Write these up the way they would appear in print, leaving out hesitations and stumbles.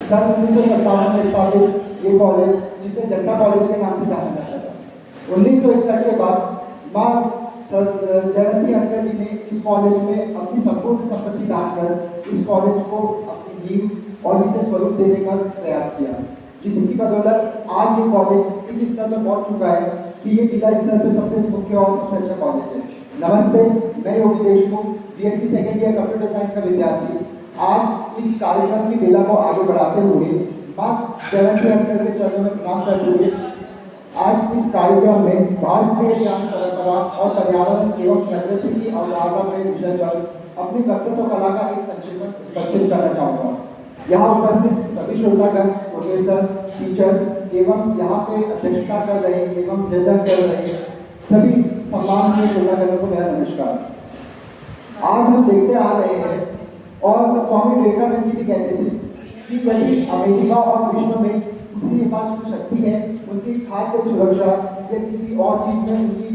सन 1957 में स्थापित ये कॉलेज, जिसे जनता कॉलेज के नाम से जाना जाता था। 1961 के बाद मां जयंती हंसकर जी ने इस कॉलेज में अपनी संपूर्ण संपत्ति दान कर इस कॉलेज को अपनी जीव और इसे स्वरूप देने का प्रयास किया, जिसकी बदौलत आज ये कॉलेज इस स्तर पर पहुंच चुका है कि ये जिला स्तर पर सबसे मुख्य और सबसे अच्छा कॉलेज है। नमस्ते, मैं Yogi Deshmukh, BSc second year computer science का विद्यार्थी, आज इस कार्यक्रम की बेला को आगे बढ़ाते हुए मां जयंती हंसकर के चरणों में प्रणाम करते हुए आज इस कार्यक्रम में भारतीय ज्ञान परंपरा और पर्यावरण एवं प्रकृति की अवधारणा के विषय पर अपनी वक्तव्य कला का एक संक्षेपण प्रस्तुत करना चाहूँगा। यहाँ उपस्थित सभी श्रोतागण, प्रोफेसर, टीचर्स एवं यहाँ पे अध्यक्षता कर रहे एवं जजन कर रहे सभी सम्माननीय श्रोतागणों को मेरा नमस्कार। आज हम देखते आ रहे हैं और स्वामी विवेकानंद जी भी कहते थे कि यदि अमेरिका और विश्व में किसी के पास कोई शक्ति है, उनकी खाद्य सुरक्षा या किसी और चीज में उनकी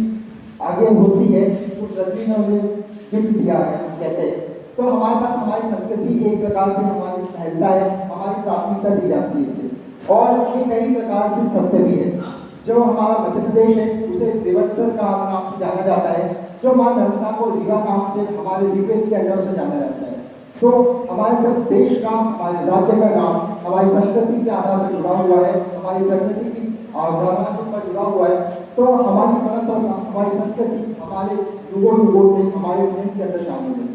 आगे होती है, तो पृथ्वी ने उन्हें गिफ्ट दिया है कहते हैं। तो हमारे पास हमारी संस्कृति एक प्रकार से हमारी सहजता है, हमारी प्राथमिकता दी जाती है इसे, और ये कई प्रकार से सत्य भी है। जो हमारा मध्य प्रदेश है उसे देवत्तर का नाम से जाना जाता है, जो माँ धरता को रीवा नाम से हमारे ऋग्वेद के अंदर से जाना जाता है। तो हमारे जब देश का, हमारे राज्य का नाम हमारी संस्कृति के आधार पर जुड़ा हुआ है, हमारी प्रकृति की अवधारणा से पर जुड़ा हुआ है, तो हमारी परंपरा, हमारी संस्कृति हमारे युगों युगों से हमारे जीवन के अंदर शामिल है।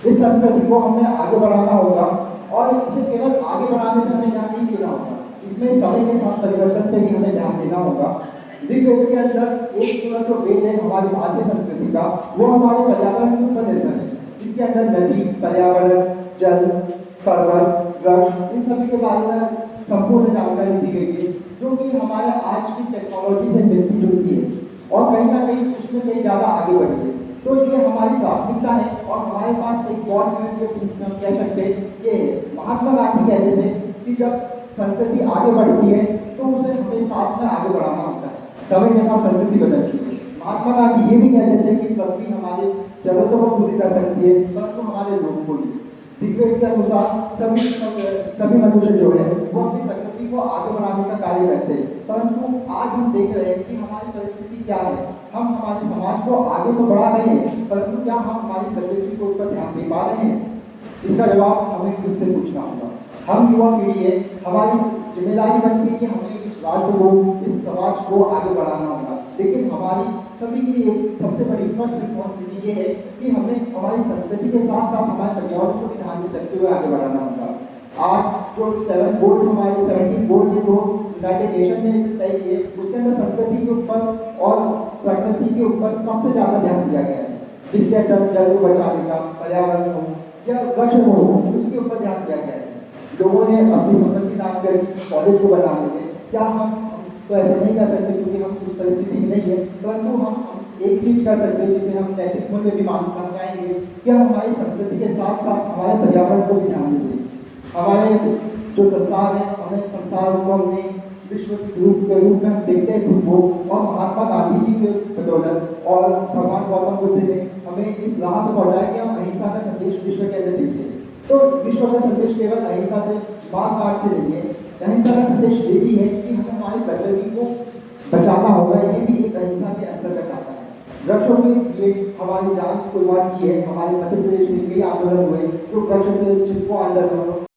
इस संस्कृति को हमें आगे बढ़ाना होगा और इसे केवल आगे बढ़ाने में हमें ध्यान नहीं देना होगा, इसमें समय के साथ परिवर्तन पे भी हमें ध्यान देना होगा। ऋग्वेद के अंदर एक पूरा जो वेद है हमारी भारतीय संस्कृति का, वो हमारे पर्यावरण के ऊपर निर्भर है। इसके अंदर नदी, पर्यावरण, जल, पर्वत, वृक्ष, इन सभी के बारे में संपूर्ण जानकारी दी गई है, जो कि हमारे आज की टेक्नोलॉजी से मिलती जुलती है और कहीं ना कहीं उसमें कहीं ज़्यादा आगे बढ़ी है। तो ये हमारी प्राथमिकता है और हमारे पास एक और हम कह सकते हैं, ये महात्मा गांधी कहते थे कि जब संस्कृति आगे बढ़ती है तो उसे हमें साथ में आगे बढ़ाना होता है, समय के साथ संस्कृति बदलती है। महात्मा गांधी ये भी कहते थे कि पृथ्वी हमारी जरूरतों को पूरी कर सकती है, परंतु हमारे लोगों को नहीं। ऋग्वेद के अनुसार सभी मनुष्य जो है वो अपनी प्रकृति को आगे बढ़ाने का कार्य करते हैं, परंतु आज हम देख रहे हैं कि हमारी परिस्थिति क्या है। हम हमारे समाज को आगे तो बढ़ा रहे हैं, परंतु क्या हम हमारी प्रकृति को ऊपर ध्यान दे पा रहे हैं? इसका जवाब हमें खुद से पूछना होगा। हम युवा पीढ़ी है, हमारी जिम्मेदारी बनती है कि हमें इस राष्ट्र को, इस समाज को आगे बढ़ाना होगा। लेकिन हमारी सभी की एक सबसे बड़ी फर्स्ट रिस्पॉन्सिबिलिटी ये है कि हमें हमारी संस्कृति के साथ साथ हमारे पर्यावरण को भी ध्यान में रखते हुए आगे बढ़ाना होगा। आज जो 7 गोल्स हमारे 17 गोल्स जो यूनाइटेड नेशन ने तय किए, उसके अंदर संस्कृति के ऊपर और प्रकृति के ऊपर सबसे ज़्यादा ध्यान दिया गया है, जिसके अंदर जल को बचाने का, पर्यावरण हो या वृक्ष हो, उसके ऊपर ध्यान दिया गया है। लोगों ने अपनी संपत्ति दान कर कॉलेज को बना लिए। क्या हम तो ऐसे नहीं कर सकते क्योंकि हम उस परिस्थिति में नहीं है, परंतु हम एक चीज कर सकते हैं जिसे हम नैतिक मूल्य भी मान जाएंगे कि हम हमारी संस्कृति के साथ साथ हमारे पर्यावरण को भी ध्यान देंगे। हमारे जो संसार है, हमें संसार को हमने विश्व के रूप में हम देखते हैं खुद को, और महात्मा गांधी जी के बदौलत और भगवान गौतम बुद्ध ने हमें इस राह पर पहुंचाया कि हम अहिंसा का संदेश विश्व के अंदर देते हैं। तो विश्व का संदेश केवल अहिंसा से, मार काट से नहीं है, अहिंसा का संदेश ये भी है कि हमें हमारी प्रकृति को बचाना होगा। ये भी एक अहिंसा के अंतर्गत आता है। वृक्षों के लिए हमारी जान कुर्बान की है। हमारे मध्य प्रदेश में कई आंदोलन हुए जो वृक्ष के छिपको आंदोलन